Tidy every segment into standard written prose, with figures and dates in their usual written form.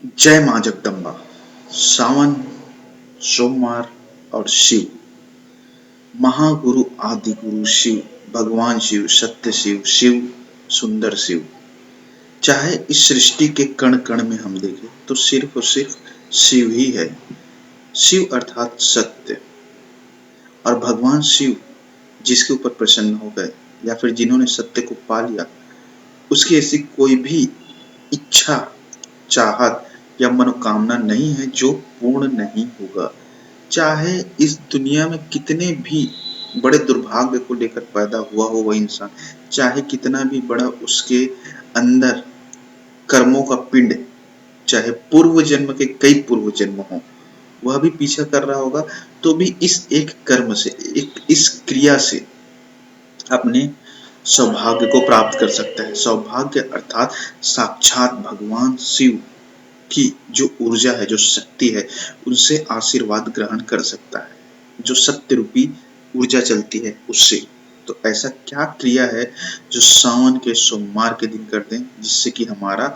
जय मां जगदम्बा। सावन, सोमवार और शिव, महागुरु आदि गुरु शिव, भगवान शिव, सत्य शिव, शिव सुंदर शिव। चाहे इस सृष्टि के कण कण में हम देखें तो सिर्फ और सिर्फ शिव ही है। शिव अर्थात सत्य। और भगवान शिव जिसके ऊपर प्रसन्न हो गए या फिर जिन्होंने सत्य को पा लिया, उसकी ऐसी कोई भी इच्छा, चाहत या मनोकामना नहीं है जो पूर्ण नहीं होगा। चाहे इस दुनिया में कितने भी बड़े दुर्भाग्य को लेकर पैदा हुआ हो वह इंसान, चाहे कितना भी बड़ा उसके अंदर कर्मों का पिंड, चाहे पूर्व जन्म के कई पूर्व जन्म हो, वह भी पीछा कर रहा होगा, तो भी इस एक कर्म से, एक इस क्रिया से अपने सौभाग्य को प्राप्त कर सकता है। सौभाग्य अर्थात साक्षात भगवान शिव की जो ऊर्जा है, जो शक्ति है, उनसे आशीर्वाद ग्रहण कर सकता है, जो सत्य रूपी ऊर्जा चलती है उससे। तो ऐसा क्या क्रिया है जो सावन के सोमवार के दिन कर दें, जिससे कि हमारा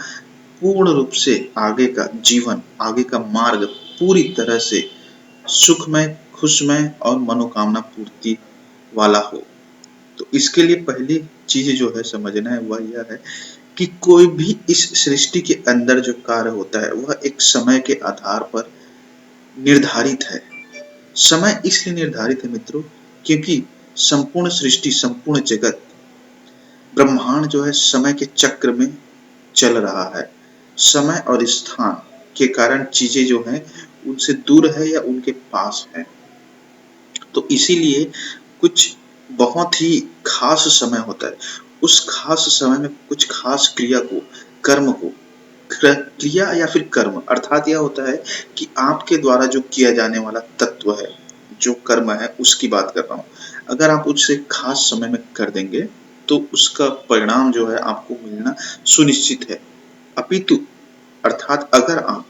पूर्ण रूप से आगे का जीवन, आगे का मार्ग पूरी तरह से सुखमय, खुशमय और मनोकामना पूर्ति वाला हो। तो इसके लिए पहली चीज जो है समझना है वह यह है कि कोई भी इस सृष्टि के अंदर जो कार्य होता है वह एक समय के आधार पर निर्धारित है। समय इसलिए निर्धारित है मित्रों, क्योंकि संपूर्ण सृष्टि, संपूर्ण जगत, ब्रह्मांड जो है समय के चक्र में चल रहा है। समय और स्थान के कारण चीजें जो हैं उनसे दूर है या उनके पास है। तो इसीलिए कुछ बहुत ही खास समय होता है, उस खास समय में कुछ खास क्रिया को, कर्म को, क्रिया या फिर कर्म अर्थात यह होता है कि आपके द्वारा जो किया जाने वाला तत्व है, जो कर्म है उसकी बात कर रहा हूँ। अगर आप उससे खास समय में कर देंगे तो उसका परिणाम जो है आपको मिलना सुनिश्चित है। अपितु अर्थात अगर आप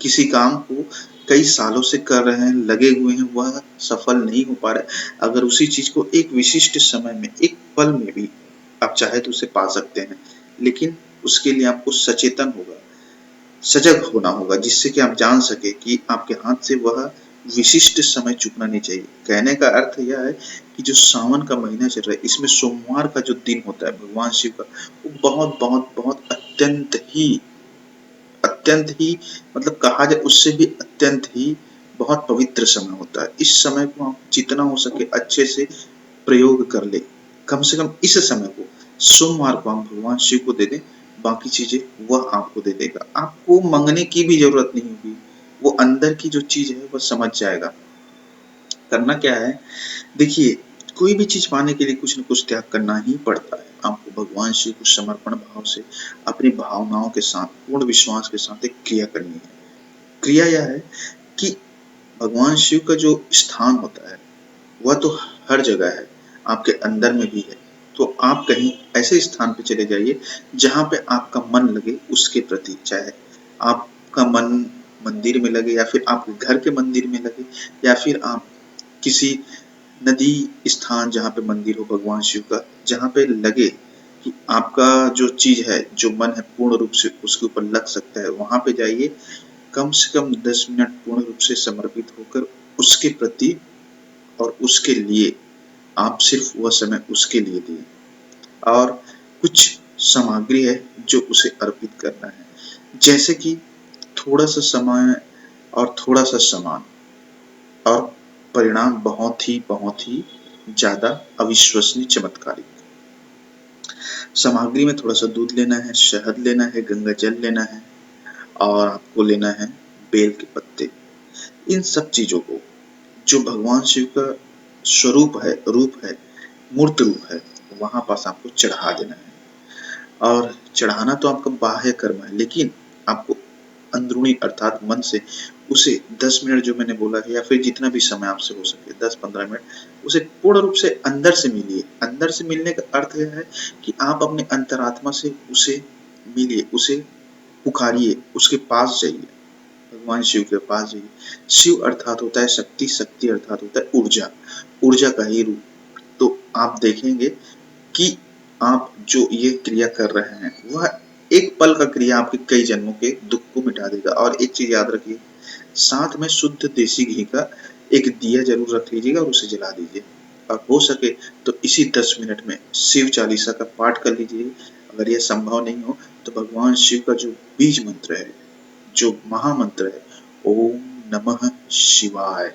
किसी काम को कई सालों से कर रहे हैं, लगे हुए हैं, वह सफल नहीं हो पा रहा है, अगर उसी चीज को एक विशिष्ट समय में, एक पल में भी आप चाहे तो उसे पा सकते हैं, लेकिन उसके लिए आपको सचेतन होगा, सजग होना होगा, जिससे कि आप जान सके कि आपके हाथ से वह विशिष्ट समय चूकना नहीं चाहिए। कहने का अर्थ यह है कि जो सावन का महीना चल रहा है, इसमें सोमवार का जो दिन होता है भगवान शिव का, वो बहुत बहुत बहुत अत्यंत ही मतलब कहा जाए उससे भी अत्यंत ही बहुत पवित्र समय होता है। इस समय को आप जितना हो सके अच्छे से प्रयोग कर ले। कम से कम इस समय को, सोमवार को आप भगवान शिव को दे दें, बाकी चीजें वह आपको दे देगा। आपको मांगने की भी जरूरत नहीं होगी, वो अंदर की जो चीज है वह समझ जाएगा। करना क्या है, देखिए, कोई भी चीज पाने के लिए कुछ न कुछ त्याग करना ही पड़ता है। आपको भगवान शिव को समर्पण भाव से, अपनी भावनाओं के साथ, पूर्ण विश्वास के साथ एक क्रिया करनी है। क्रिया यह है कि भगवान शिव का जो स्थान होता है वह तो हर जगह है, आपके अंदर में भी है। तो आप कहीं ऐसे स्थान पे चले जाइए जहाँ पे आपका मन लगे उसके प्रति, चाहे आपका मन मंदिर में लगे या फिर आपके घर के मंदिर में लगे, या फिर आप किसी नदी स्थान जहाँ पे मंदिर हो भगवान शिव का, जहाँ पे लगे कि आपका जो चीज है, जो मन है पूर्ण रूप से उसके ऊपर लग सकता है, वहां पे जाइए। कम से कम 10 मिनट पूर्ण रूप से समर्पित होकर उसके प्रति और उसके लिए, आप सिर्फ वह समय उसके लिए दिए। और कुछ सामग्री है जो उसे अर्पित करना है, जैसे कि थोड़ा सा समय और थोड़ा सा सामान, और परिणाम बहुत ही ज्यादा अविश्वसनीय, चमत्कारिक। सामग्री में थोड़ा सा दूध लेना है, शहद लेना है, गंगा जल लेना है, और आपको लेना है बेल के पत्ते। इन सब चीजों को, जो भगवान शिव का स्वरूप है, रूप है, मूर्त रूप है, वहां पास आपको चढ़ा देना है। और चढ़ाना तो आपका बाह्य कर्म है, लेकिन आपको अंदरूनी अर्थात मन से उसे 10 मिनट जो मैंने बोला है, या फिर जितना भी समय आपसे हो सके 10-15 मिनट उसे पूर्ण रूप से अंदर से मिलिए। अंदर से मिलने का अर्थ यह है कि आप अपने अंतरात्मा से उसे मिलिए, उसे पुकारिए, उसके पास जाइए, भगवान शिव के पास जाइए। शिव अर्थात होता है शक्ति, शक्ति अर्थात होता है ऊर्जा, ऊर्जा का ही रूप। तो आप देखेंगे कि आप जो ये क्रिया कर रहे हैं वह एक पल का क्रिया आपके कई जन्मों के दुख को मिटा देगा। और एक चीज याद रखिए, साथ में शुद्ध देसी घी का एक दिया जरूर रख लीजिएगा और उसे जला दीजिए। और हो सके तो इसी 10 मिनट में शिव चालीसा का पाठ कर लीजिए। अगर यह संभव नहीं हो तो भगवान शिव का जो बीज मंत्र है, जो महामंत्र है, ओम नमः शिवाय,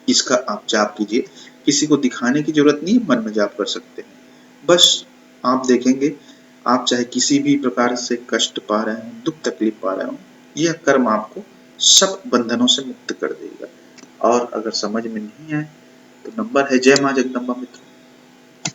इसका आप जाप कीजिए। किसी को दिखाने की जरूरत नहीं है, मन में जाप कर सकते हैं। बस आप देखेंगे, आप चाहे किसी भी प्रकार से कष्ट पा रहे हो, दुख तकलीफ पा रहे हो, यह कर्म आपको सब बंधनों से मुक्त कर देगा। और अगर समझ में नहीं आए तो नंबर है जय मां जगदम्बा मित्र।